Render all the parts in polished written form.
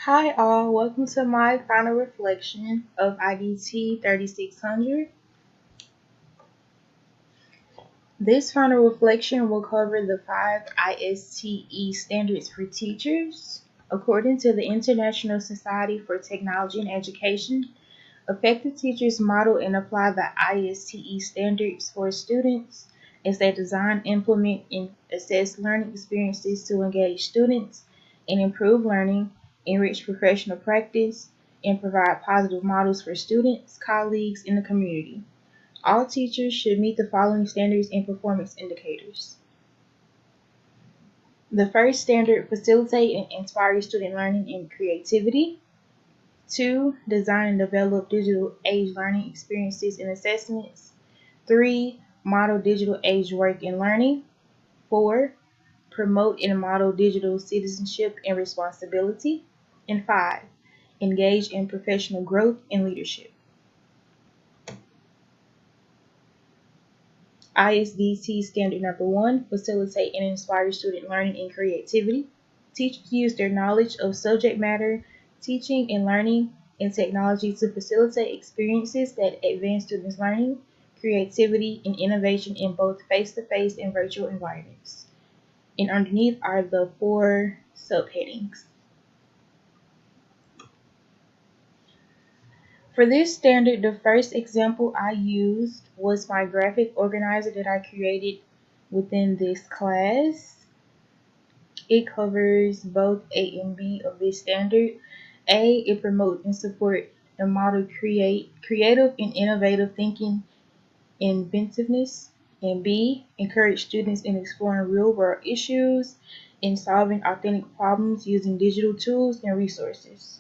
Hi all, welcome to my final reflection of IDT 3600. This final reflection will cover the 5 ISTE standards for teachers. According to the International Society for Technology and Education, effective teachers model and apply the ISTE standards for students as they design, implement, and assess learning experiences to engage students and improve learning, enrich professional practice, and provide positive models for students, colleagues, and the community. All teachers should meet the following standards and performance indicators. The first standard, facilitate and inspire student learning and creativity. 2. Design and develop digital age learning experiences and assessments. 3. Model digital age work and learning. 4. Promote and model digital citizenship and responsibility. And 5. Engage in professional growth and leadership. ISDT standard number 1, facilitate and inspire student learning and creativity. Teachers use their knowledge of subject matter, teaching and learning, and technology to facilitate experiences that advance students' learning, creativity, and innovation in both face-to-face and virtual environments. And underneath are the 4 subheadings. For this standard, the first example I used was my graphic organizer that I created within this class. It covers both A and B of this standard. A, it promotes and supports the model creative and innovative thinking, inventiveness. And B, encourage students in exploring real-world issues and solving authentic problems using digital tools and resources.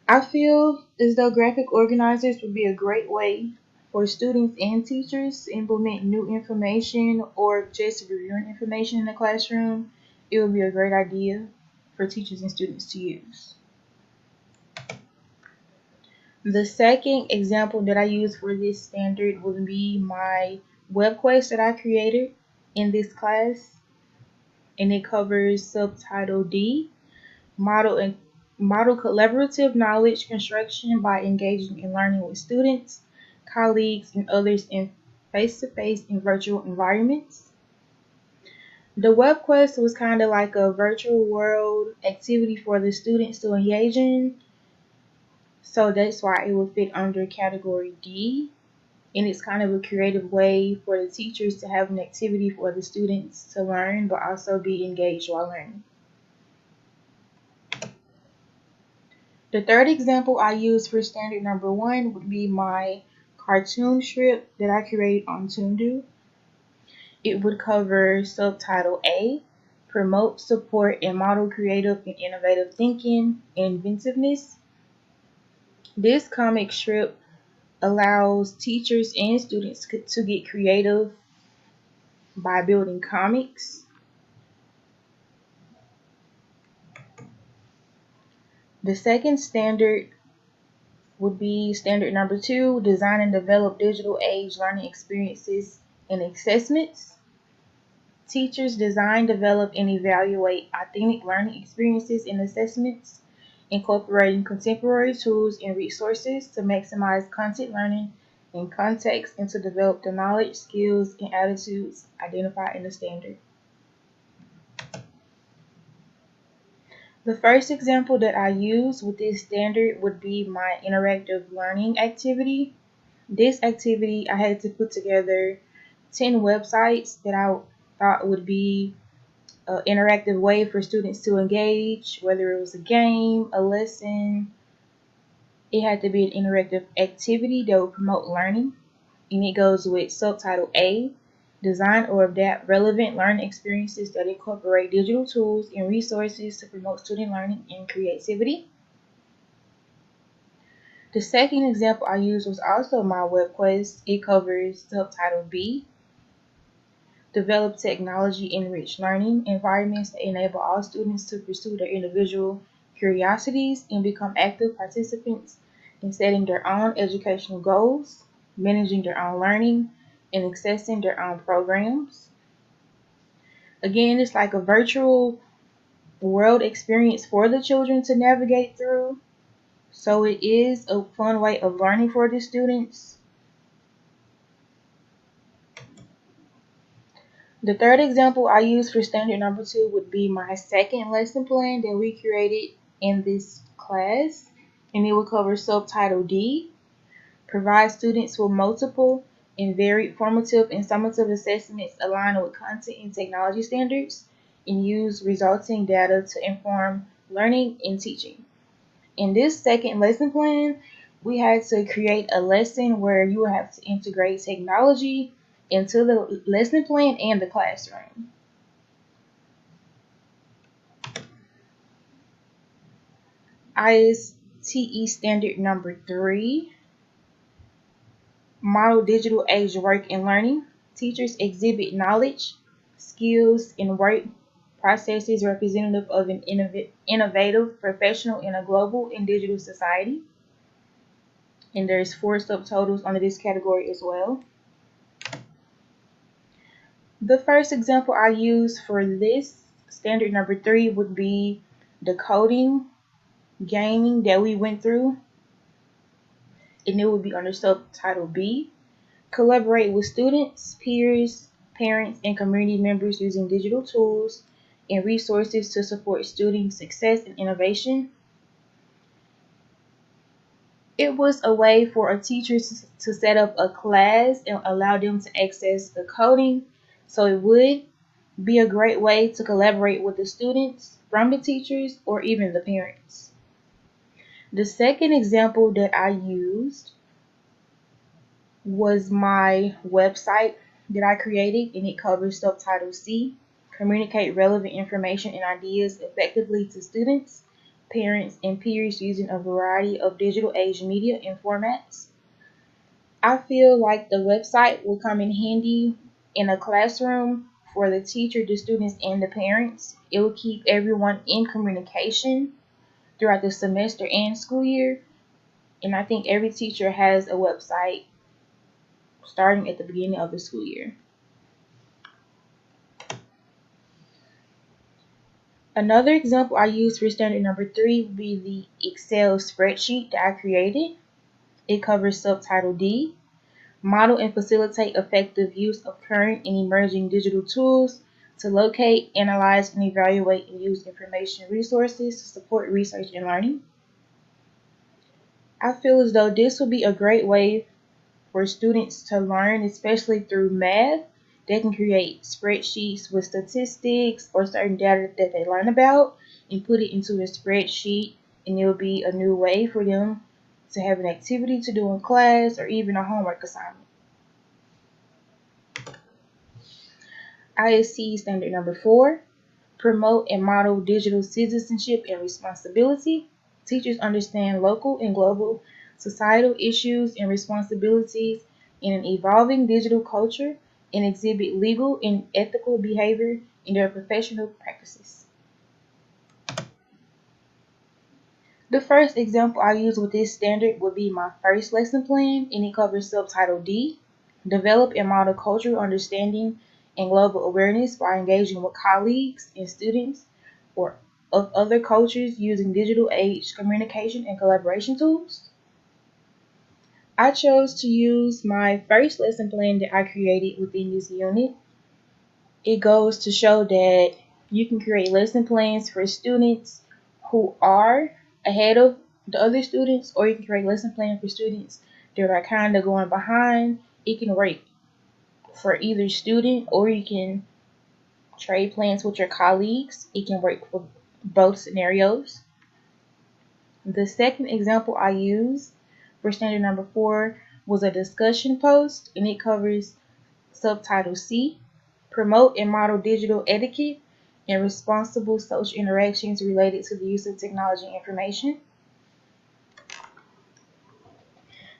I feel as though graphic organizers would be a great way for students and teachers to implement new information or just reviewing information in the classroom. It would be a great idea for teachers and students to use. The second example that I use for this standard would be my web quest that I created in this class, and it covers subtitle D, model collaborative knowledge construction by engaging and learning with students, colleagues, and others in face-to-face and virtual environments. The web quest was kind of like a virtual world activity for the students to engage in, so that's why it would fit under category D. And it's kind of a creative way for the teachers to have an activity for the students to learn, but also be engaged while learning. The third example I use for standard number 1 would be my cartoon strip that I created on Toondo. It would cover subtitle A, promote, support, and model creative and innovative thinking and inventiveness. This comic strip allows teachers and students to get creative by building comics. The second standard would be standard number 2, design and develop digital age learning experiences and assessments. Teachers design, develop, and evaluate authentic learning experiences and assessments, incorporating contemporary tools and resources to maximize content learning and context and to develop the knowledge, skills, and attitudes identified in the standard. The first example that I use with this standard would be my interactive learning activity. This activity, I had to put together 10 websites that I thought would be an interactive way for students to engage, whether it was a game, a lesson. It had to be an interactive activity that would promote learning, and it goes with subtitle A, design or adapt relevant learning experiences that incorporate digital tools and resources to promote student learning and creativity. The second example I used was also my web quest. It covers subtitle B, develop technology-enriched learning environments that enable all students to pursue their individual curiosities and become active participants in setting their own educational goals, managing their own learning, and accessing their own programs. Again, it's like a virtual world experience for the children to navigate through. So it is a fun way of learning for the students. The third example I use for standard number 2 would be my second lesson plan that we created in this class, and it will cover subtitle D, provide students with multiple and varied formative and summative assessments aligned with content and technology standards, and use resulting data to inform learning and teaching. In this second lesson plan, we had to create a lesson where you will have to integrate technology into the lesson plan and the classroom. ISTE standard number 3, model digital age work and learning. Teachers exhibit knowledge, skills, and work processes representative of an innovative professional in a global and digital society. And there's 4 subtotals under this category as well. The first example I use for this standard number 3 would be the coding gaming that we went through, and it would be under subtitle B. Collaborate with students, peers, parents, and community members using digital tools and resources to support student success and innovation. It was a way for a teacher to set up a class and allow them to access the coding. So it would be a great way to collaborate with the students from the teachers or even the parents. The second example that I used was my website that I created, and it covers subtitle C, communicate relevant information and ideas effectively to students, parents, and peers using a variety of digital age media and formats. I feel like the website will come in handy in a classroom for the teacher, the students, and the parents. It will keep everyone in communication throughout the semester and school year. And I think every teacher has a website starting at the beginning of the school year. Another example I use for standard number 3 would be the Excel spreadsheet that I created. It covers subtitle D, model and facilitate effective use of current and emerging digital tools to locate, analyze, and evaluate and use information resources to support research and learning. I feel as though this would be a great way for students to learn, especially through math. They can create spreadsheets with statistics or certain data that they learn about and put it into a spreadsheet, and it'll be a new way for them to have an activity to do in class or even a homework assignment. ISC standard number 4, promote and model digital citizenship and responsibility. Teachers understand local and global societal issues and responsibilities in an evolving digital culture and exhibit legal and ethical behavior in their professional practices. The first example I use with this standard would be my first lesson plan, and it covers subtitle D, develop and model cultural understanding and global awareness by engaging with colleagues and students or of other cultures using digital age communication and collaboration tools. I chose to use my first lesson plan that I created within this unit. It goes to show that you can create lesson plans for students who are ahead of the other students, or you can create lesson plans for students that are kind of going behind. It can work for either student, or you can trade plans with your colleagues. It can work for both scenarios. The second example I used for standard number 4 was a discussion post, and it covers subtitle C, promote and model digital etiquette and responsible social interactions related to the use of technology and information.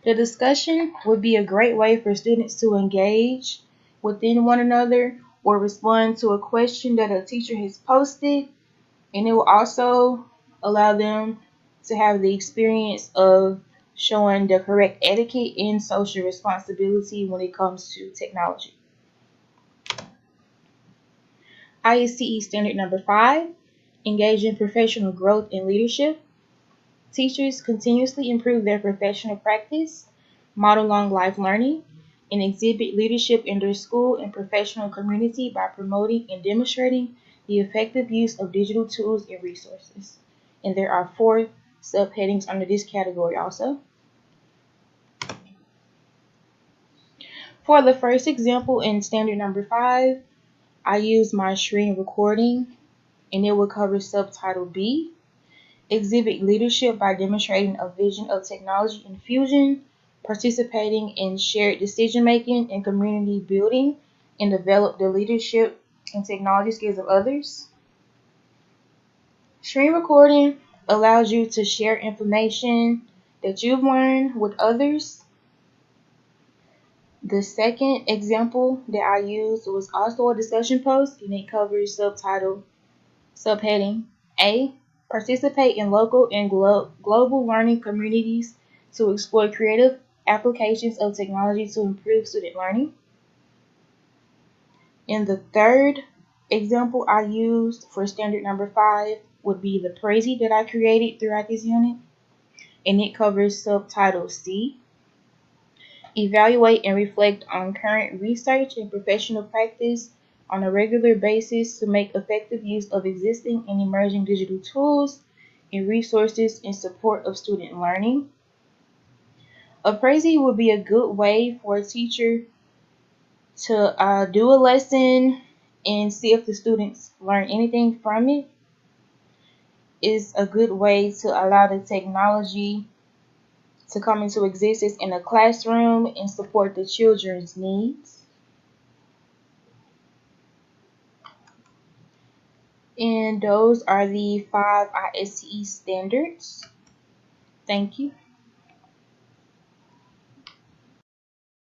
The discussion would be a great way for students to engage within one another or respond to a question that a teacher has posted, and it will also allow them to have the experience of showing the correct etiquette and social responsibility when it comes to technology. ISTE standard number 5, engage in professional growth and leadership. Teachers continuously improve their professional practice, model long life learning, and exhibit leadership in their school and professional community by promoting and demonstrating the effective use of digital tools and resources. And there are 4 subheadings under this category also. For the first example in standard number 5, I use my screen recording, and it will cover subtitle B. Exhibit leadership by demonstrating a vision of technology infusion, participating in shared decision making and community building, and develop the leadership and technology skills of others. Screen recording allows you to share information that you've learned with others. The second example that I used was also a discussion post, and it covers subheading A. Participate in local and global learning communities to explore creative applications of technology to improve student learning. And the third example I used for standard number 5 would be the Prezi that I created throughout this unit, and it covers subtitle C. Evaluate and reflect on current research and professional practice on a regular basis to make effective use of existing and emerging digital tools and resources in support of student learning. Appraising would be a good way for a teacher to do a lesson and see if the students learn anything from it. Is a good way to allow the technology to come into existence in a classroom and support the children's needs. And those are the 5 ISTE standards. Thank you.